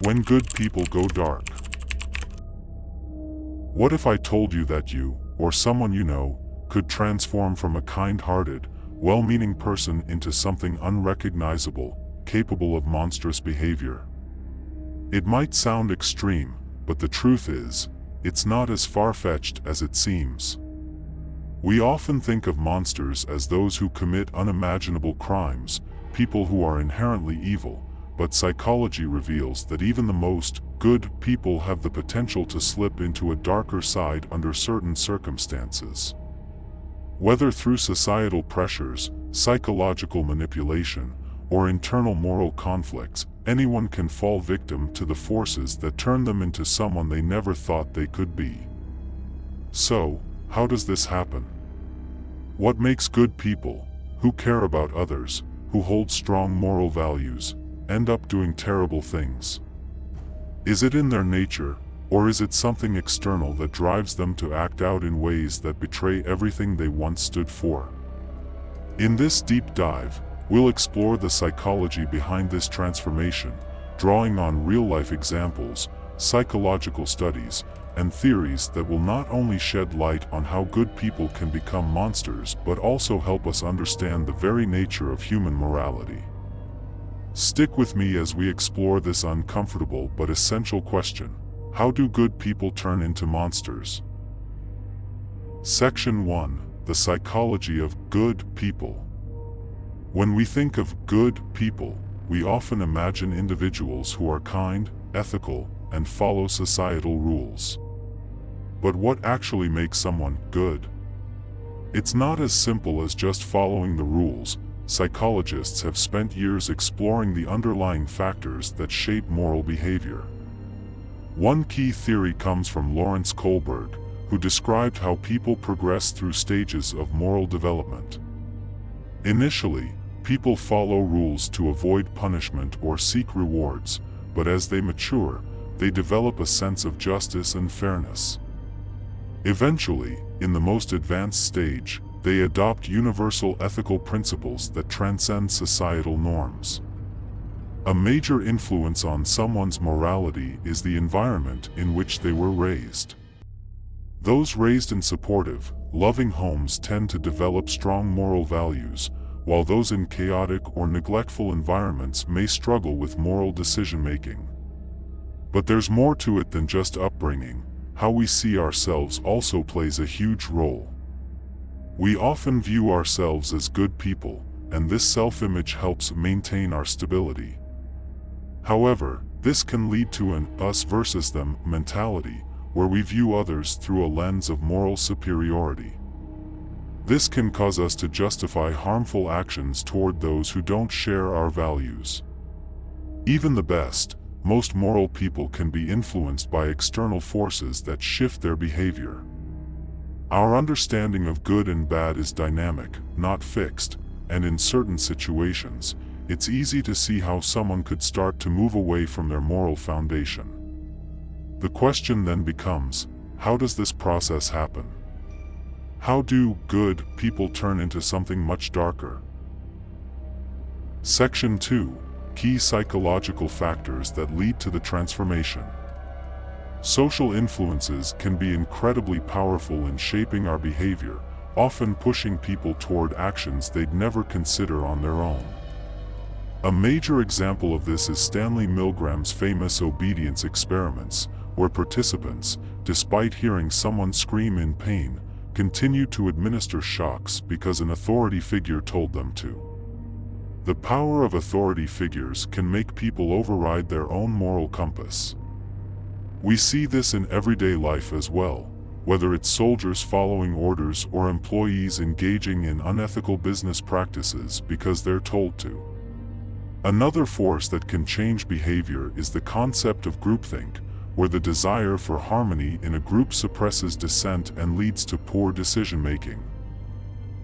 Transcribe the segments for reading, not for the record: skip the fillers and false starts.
When good people go dark. What if I told you that you, or someone you know, could transform from a kind-hearted, well-meaning person into something unrecognizable, capable of monstrous behavior? It might sound extreme, but the truth is, it's not as far-fetched as it seems. We often think of monsters as those who commit unimaginable crimes, people who are inherently evil, but psychology reveals that even the most good people have the potential to slip into a darker side under certain circumstances. Whether through societal pressures, psychological manipulation, or internal moral conflicts, anyone can fall victim to the forces that turn them into someone they never thought they could be. So, how does this happen? What makes good people, who care about others, who hold strong moral values, end up doing terrible things? Is it in their nature, or is it something external that drives them to act out in ways that betray everything they once stood for? In this deep dive, we'll explore the psychology behind this transformation, drawing on real-life examples, psychological studies, and theories that will not only shed light on how good people can become monsters but also help us understand the very nature of human morality. Stick with me as we explore this uncomfortable but essential question: how do good people turn into monsters? Section 1: The psychology of good people. When we think of good people, we often imagine individuals who are kind, ethical, and follow societal rules. But what actually makes someone good? It's not as simple as just following the rules. Psychologists have spent years exploring the underlying factors that shape moral behavior. One key theory comes from Lawrence Kohlberg, who described how people progress through stages of moral development. Initially, people follow rules to avoid punishment or seek rewards, but as they mature, they develop a sense of justice and fairness. Eventually, in the most advanced stage, they adopt universal ethical principles that transcend societal norms. A major influence on someone's morality is the environment in which they were raised. Those raised in supportive, loving homes tend to develop strong moral values, while those in chaotic or neglectful environments may struggle with moral decision-making. But there's more to it than just upbringing. How we see ourselves also plays a huge role. We often view ourselves as good people, and this self-image helps maintain our stability. However, this can lead to an us versus them mentality, where we view others through a lens of moral superiority. This can cause us to justify harmful actions toward those who don't share our values. Even the best, most moral people can be influenced by external forces that shift their behavior. Our understanding of good and bad is dynamic, not fixed, and in certain situations, it's easy to see how someone could start to move away from their moral foundation. The question then becomes, how does this process happen? How do good people turn into something much darker? Section 2: Key psychological factors that lead to the transformation. Social influences can be incredibly powerful in shaping our behavior, often pushing people toward actions they'd never consider on their own. A major example of this is Stanley Milgram's famous obedience experiments, where participants, despite hearing someone scream in pain, continued to administer shocks because an authority figure told them to. The power of authority figures can make people override their own moral compass. We see this in everyday life as well, whether it's soldiers following orders or employees engaging in unethical business practices because they're told to. Another force that can change behavior is the concept of groupthink, where the desire for harmony in a group suppresses dissent and leads to poor decision-making.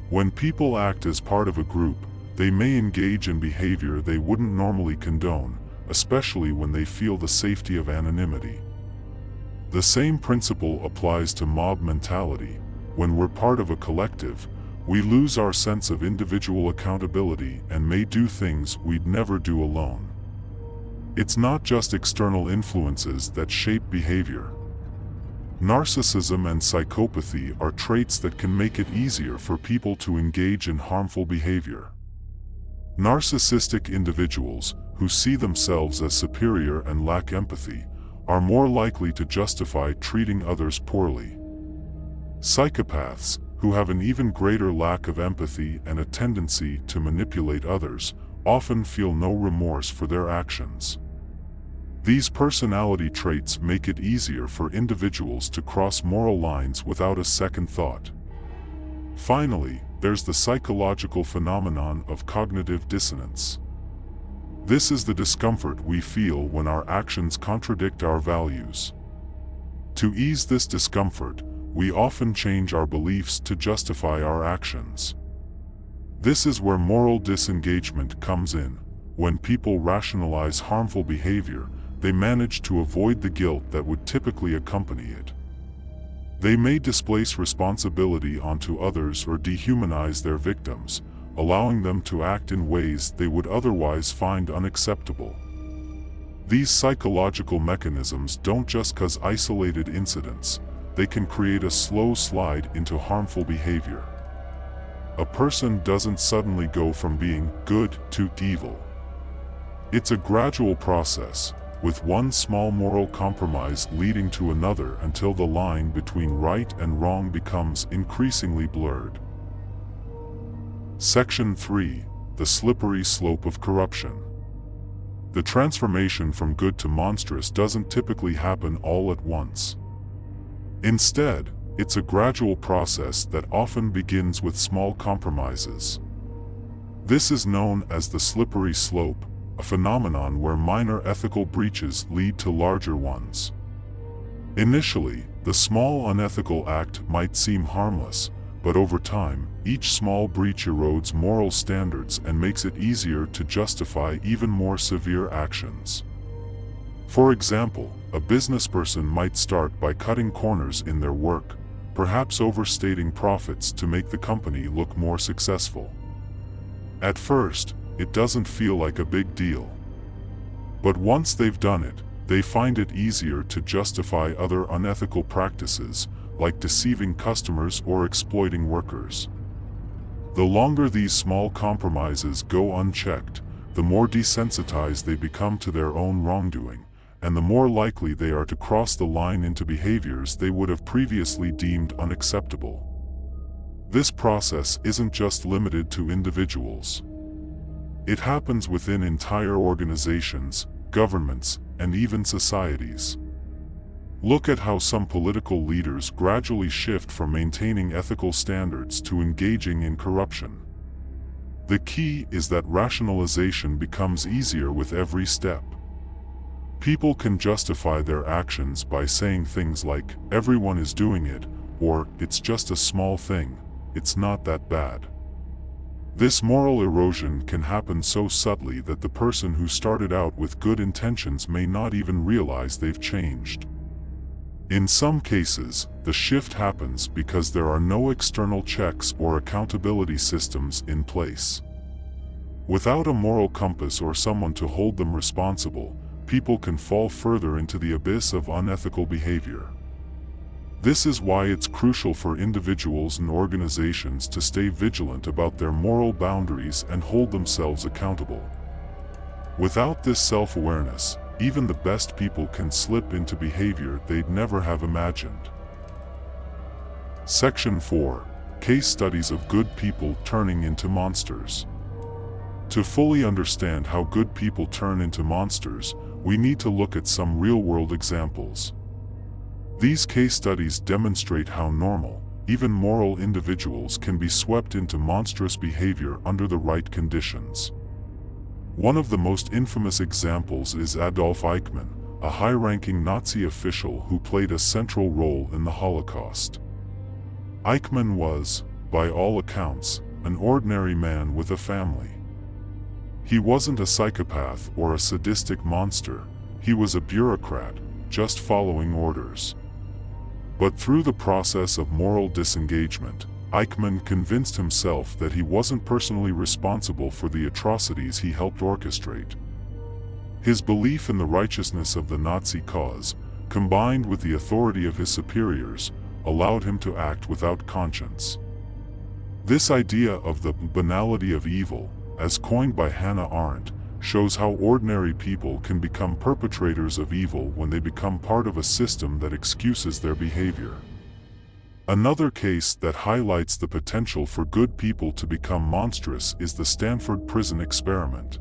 When people act as part of a group, they may engage in behavior they wouldn't normally condone, especially when they feel the safety of anonymity. The same principle applies to mob mentality. When we're part of a collective, we lose our sense of individual accountability and may do things we'd never do alone. It's not just external influences that shape behavior. Narcissism and psychopathy are traits that can make it easier for people to engage in harmful behavior. Narcissistic individuals, who see themselves as superior and lack empathy, are more likely to justify treating others poorly. Psychopaths, who have an even greater lack of empathy and a tendency to manipulate others, often feel no remorse for their actions. These personality traits make it easier for individuals to cross moral lines without a second thought. Finally, there's the psychological phenomenon of cognitive dissonance. This is the discomfort we feel when our actions contradict our values. To ease this discomfort, we often change our beliefs to justify our actions. This is where moral disengagement comes in. When people rationalize harmful behavior, they manage to avoid the guilt that would typically accompany it. They may displace responsibility onto others or dehumanize their victims, allowing them to act in ways they would otherwise find unacceptable. These psychological mechanisms don't just cause isolated incidents, they can create a slow slide into harmful behavior. A person doesn't suddenly go from being good to evil. It's a gradual process, with one small moral compromise leading to another until the line between right and wrong becomes increasingly blurred. Section 3. The slippery slope of corruption. The transformation from good to monstrous doesn't typically happen all at once. Instead, it's a gradual process that often begins with small compromises. This is known as the slippery slope, a phenomenon where minor ethical breaches lead to larger ones. Initially, the small unethical act might seem harmless, but over time, each small breach erodes moral standards and makes it easier to justify even more severe actions. For example, a businessperson might start by cutting corners in their work, perhaps overstating profits to make the company look more successful. At first, it doesn't feel like a big deal. But once they've done it, they find it easier to justify other unethical practices, like deceiving customers or exploiting workers. The longer these small compromises go unchecked, the more desensitized they become to their own wrongdoing, and the more likely they are to cross the line into behaviors they would have previously deemed unacceptable. This process isn't just limited to individuals. It happens within entire organizations, governments, and even societies. Look at how some political leaders gradually shift from maintaining ethical standards to engaging in corruption. The key is that rationalization becomes easier with every step. People can justify their actions by saying things like, "Everyone is doing it," or "It's just a small thing, it's not that bad." This moral erosion can happen so subtly that the person who started out with good intentions may not even realize they've changed. In some cases, the shift happens because there are no external checks or accountability systems in place. Without a moral compass or someone to hold them responsible, people can fall further into the abyss of unethical behavior. This is why it's crucial for individuals and organizations to stay vigilant about their moral boundaries and hold themselves accountable. Without this self-awareness, even the best people can slip into behavior they'd never have imagined. Section 4. Case studies of good people turning into monsters. To fully understand how good people turn into monsters, we need to look at some real-world examples. These case studies demonstrate how normal, even moral individuals can be swept into monstrous behavior under the right conditions. One of the most infamous examples is Adolf Eichmann, a high-ranking Nazi official who played a central role in the Holocaust. Eichmann was, by all accounts, an ordinary man with a family. He wasn't a psychopath or a sadistic monster, he was a bureaucrat, just following orders. But through the process of moral disengagement, Eichmann convinced himself that he wasn't personally responsible for the atrocities he helped orchestrate. His belief in the righteousness of the Nazi cause, combined with the authority of his superiors, allowed him to act without conscience. This idea of the banality of evil, as coined by Hannah Arendt, shows how ordinary people can become perpetrators of evil when they become part of a system that excuses their behavior. Another case that highlights the potential for good people to become monstrous is the Stanford Prison Experiment.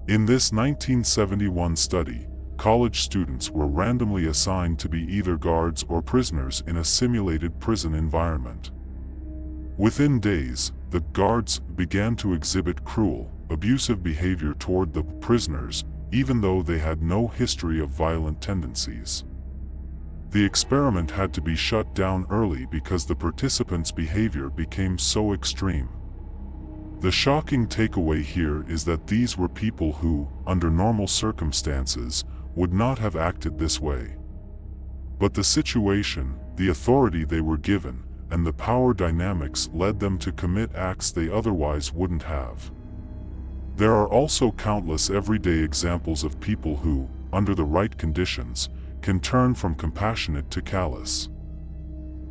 In this 1971 study, college students were randomly assigned to be either guards or prisoners in a simulated prison environment. Within days, the guards began to exhibit cruel, abusive behavior toward the prisoners, even though they had no history of violent tendencies. The experiment had to be shut down early because the participants' behavior became so extreme. The shocking takeaway here is that these were people who, under normal circumstances, would not have acted this way. But the situation, the authority they were given, and the power dynamics led them to commit acts they otherwise wouldn't have. There are also countless everyday examples of people who, under the right conditions, can turn from compassionate to callous.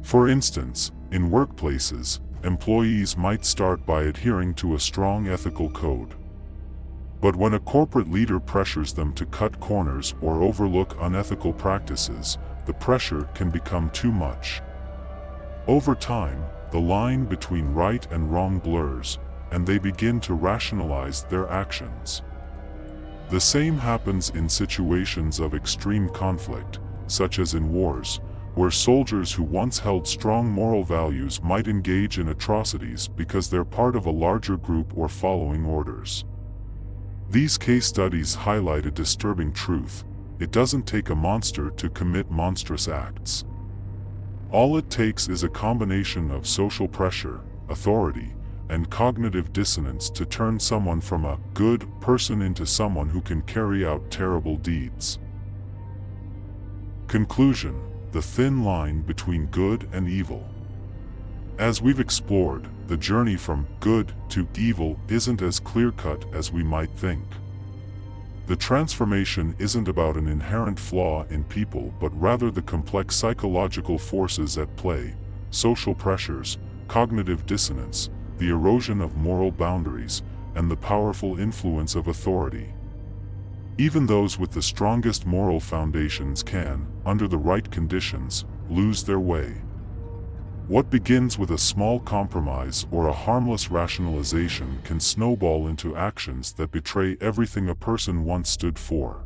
For instance, in workplaces, employees might start by adhering to a strong ethical code. But when a corporate leader pressures them to cut corners or overlook unethical practices, the pressure can become too much. Over time, the line between right and wrong blurs, and they begin to rationalize their actions. The same happens in situations of extreme conflict, such as in wars, where soldiers who once held strong moral values might engage in atrocities because they're part of a larger group or following orders. These case studies highlight a disturbing truth: it doesn't take a monster to commit monstrous acts. All it takes is a combination of social pressure, authority, and cognitive dissonance to turn someone from a good person into someone who can carry out terrible deeds. Conclusion: the thin line between good and evil. As we've explored, the journey from good to evil isn't as clear-cut as we might think. The transformation isn't about an inherent flaw in people but rather the complex psychological forces at play: social pressures, cognitive dissonance, the erosion of moral boundaries, and the powerful influence of authority. Even those with the strongest moral foundations can, under the right conditions, lose their way. What begins with a small compromise or a harmless rationalization can snowball into actions that betray everything a person once stood for.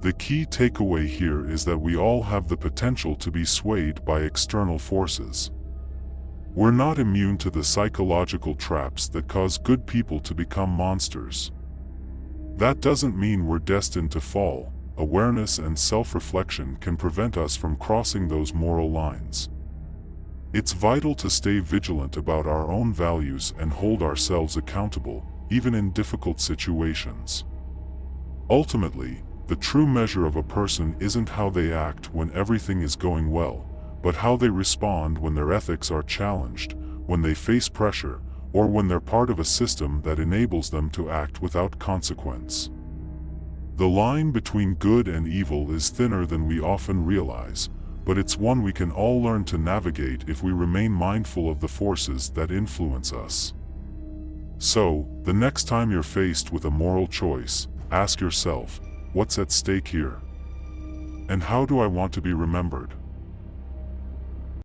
The key takeaway here is that we all have the potential to be swayed by external forces. We're not immune to the psychological traps that cause good people to become monsters. That doesn't mean we're destined to fall. Awareness and self-reflection can prevent us from crossing those moral lines. It's vital to stay vigilant about our own values and hold ourselves accountable, even in difficult situations. Ultimately, the true measure of a person isn't how they act when everything is going well, but how they respond when their ethics are challenged, when they face pressure, or when they're part of a system that enables them to act without consequence. The line between good and evil is thinner than we often realize, but it's one we can all learn to navigate if we remain mindful of the forces that influence us. So, the next time you're faced with a moral choice, ask yourself, what's at stake here? And how do I want to be remembered?